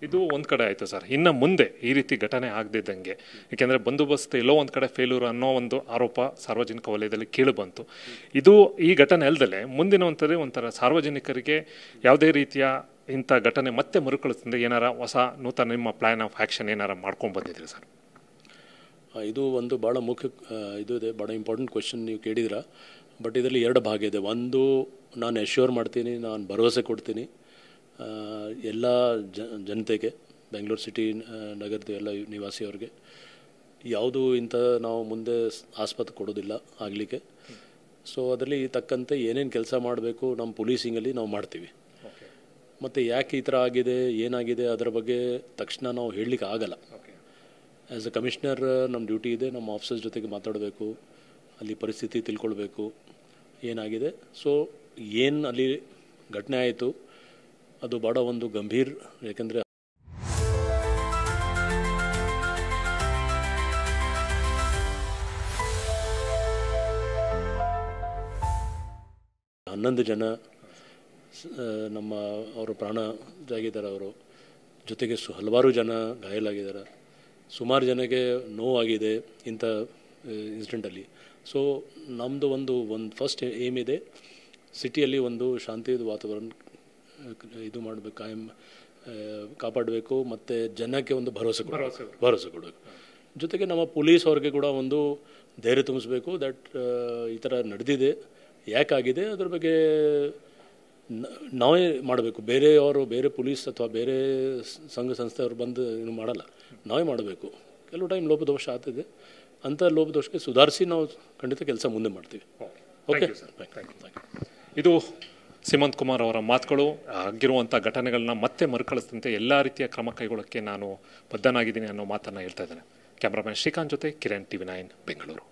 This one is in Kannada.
ಇದು ಒಂದು ಕಡೆ ಆಯಿತು ಸರ್. ಇನ್ನು ಮುಂದೆ ಈ ರೀತಿ ಘಟನೆ ಆಗದಿದ್ದಂಗೆ, ಏಕೆಂದರೆ ಬಂದೋಬಸ್ತ್ ಎಲ್ಲೋ ಒಂದು ಕಡೆ ಫೇಲ್ಯೂರ್ ಅನ್ನೋ ಒಂದು ಆರೋಪ ಸಾರ್ವಜನಿಕ ವಲಯದಲ್ಲಿ ಕೇಳಿಬಂತು. ಇದು ಈ ಘಟನೆ ಅಲ್ಲದೆ ಮುಂದಿನ ಒಂಥರ ಸಾರ್ವಜನಿಕರಿಗೆ ಯಾವುದೇ ರೀತಿಯ ಇಂಥ ಘಟನೆ ಮತ್ತೆ ಮರುಕಳಿಸಿದ್ರೆ ಏನಾರ ಹೊಸ ನೂತನ ನಿಮ್ಮ ಪ್ಲ್ಯಾನ್ ಆಫ್ ಆ್ಯಕ್ಷನ್ ಏನಾರ ಮಾಡ್ಕೊಂಡು ಬಂದಿದ್ರಿ ಸರ್? ಇದು ಒಂದು ಭಾಳ ಮುಖ್ಯ ಇದು ಇದೆ, ಭಾಳ ಇಂಪಾರ್ಟೆಂಟ್ ಕ್ವೆಶನ್ ನೀವು ಕೇಳಿದಿರ. ಬಟ್ ಇದರಲ್ಲಿ ಎರಡು ಭಾಗ ಇದೆ. ಒಂದು, ನಾನು ಎಶ್ಯೂರ್ ಮಾಡ್ತೀನಿ, ನಾನು ಭರವಸೆ ಕೊಡ್ತೀನಿ ಎಲ್ಲ ಜನತೆಗೆ, ಬೆಂಗಳೂರು ಸಿಟಿ ನಗರದ ಎಲ್ಲ ನಿವಾಸಿಯವ್ರಿಗೆ, ಯಾವುದು ಇಂಥ ನಾವು ಮುಂದೆ ಆಸ್ಪತ್ರೆ ಕೊಡೋದಿಲ್ಲ ಆಗಲಿಕ್ಕೆ. ಸೊ ಅದರಲ್ಲಿ ತಕ್ಕಂತೆ ಏನೇನು ಕೆಲಸ ಮಾಡಬೇಕು ನಮ್ಮ ಪೊಲೀಸಿಂಗಲ್ಲಿ ನಾವು ಮಾಡ್ತೀವಿ. ಮತ್ತು ಯಾಕೆ ಈ ಥರ ಆಗಿದೆ, ಏನಾಗಿದೆ ಅದರ ಬಗ್ಗೆ ತಕ್ಷಣ ನಾವು ಹೇಳಲಿಕ್ಕೆ ಆಗಲ್ಲ. ಆ್ಯಸ್ ಅ ಕಮಿಷನರ್ ನಮ್ಮ ಡ್ಯೂಟಿ ಇದೆ, ನಮ್ಮ ಆಫೀಸರ್ಸ್ ಜೊತೆಗೆ ಮಾತಾಡಬೇಕು, ಅಲ್ಲಿ ಪರಿಸ್ಥಿತಿ ತಿಳ್ಕೊಳ್ಬೇಕು ಏನಾಗಿದೆ. ಸೊ ಏನು ಅಲ್ಲಿ ಘಟನೆ ಆಯಿತು ಅದು ಭಾಳ ಒಂದು ಗಂಭೀರ, ಯಾಕೆಂದರೆ 11 ಜನ ನಮ್ಮ ಅವರು ಪ್ರಾಣ ಜಾಗಿದ್ದಾರೆ. ಅವರು ಜೊತೆಗೆ ಹಲವಾರು ಜನ ಗಾಯಲಾಗಿದ್ದಾರೆ. ಸುಮಾರು ಜನಕ್ಕೆ ನೋವಾಗಿದೆ ಇಂಥ ಇನ್ಸಿಡೆಂಟಲ್ಲಿ. ಸೊ ನಮ್ಮದು ಒಂದು ಫಸ್ಟ್ ಏಮ್ ಇದೆ, ಸಿಟಿಯಲ್ಲಿ ಒಂದು ಶಾಂತಿಯುತ ವಾತಾವರಣ ಇದು ಮಾಡಬೇಕು, ಕಾಪಾಡಬೇಕು, ಮತ್ತು ಜನಕ್ಕೆ ಒಂದು ಭರವಸೆ ಕೊಡಬೇಕು. ಜೊತೆಗೆ ನಮ್ಮ ಪೊಲೀಸ್ ಅವ್ರಿಗೆ ಕೂಡ ಒಂದು ಧೈರ್ಯ ತುಂಬಿಸ್ಬೇಕು. ದಟ್ ಈ ಥರ ನಡೆದಿದೆ, ಯಾಕಾಗಿದೆ ಅದ್ರ ಬಗ್ಗೆ ನಾವೇ ಮಾಡಬೇಕು. ಬೇರೆ ಪೊಲೀಸ್ ಅಥವಾ ಬೇರೆ ಸಂಘ ಸಂಸ್ಥೆಯವರು ಬಂದು ಏನು ಮಾಡಲ್ಲ, ನಾವೇ ಮಾಡಬೇಕು. ಕೆಲವು ಟೈಮ್ ಲೋಪದೋಷ ಆಗ್ತದೆ, ಅಂಥ ಲೋಪದೋಷಕ್ಕೆ ಸುಧಾರಿಸಿ ನಾವು ಖಂಡಿತ ಕೆಲಸ ಮುಂದೆ ಮಾಡ್ತೀವಿ. Okay sir, thank you. ಇದು ಸೀಮಂತ್ ಕುಮಾರ್ ಅವರ ಮಾತುಗಳು. ಆಗಿರುವಂಥ ಘಟನೆಗಳನ್ನ ಮತ್ತೆ ಮರುಕಳಿಸಿದಂತೆ ಎಲ್ಲ ರೀತಿಯ ಕ್ರಮ ಕೈಗೊಳ್ಳೋಕ್ಕೆ ನಾನು ಬದ್ಧನಾಗಿದ್ದೀನಿ ಅನ್ನೋ ಮಾತನ್ನು ಹೇಳ್ತಾ ಇದ್ದೇನೆ. ಕ್ಯಾಮ್ರಾಮನ್ ಶ್ರೀಕಾಂತ್ ಜೊತೆ ಕಿರಣ್, TV9 ಬೆಂಗಳೂರು.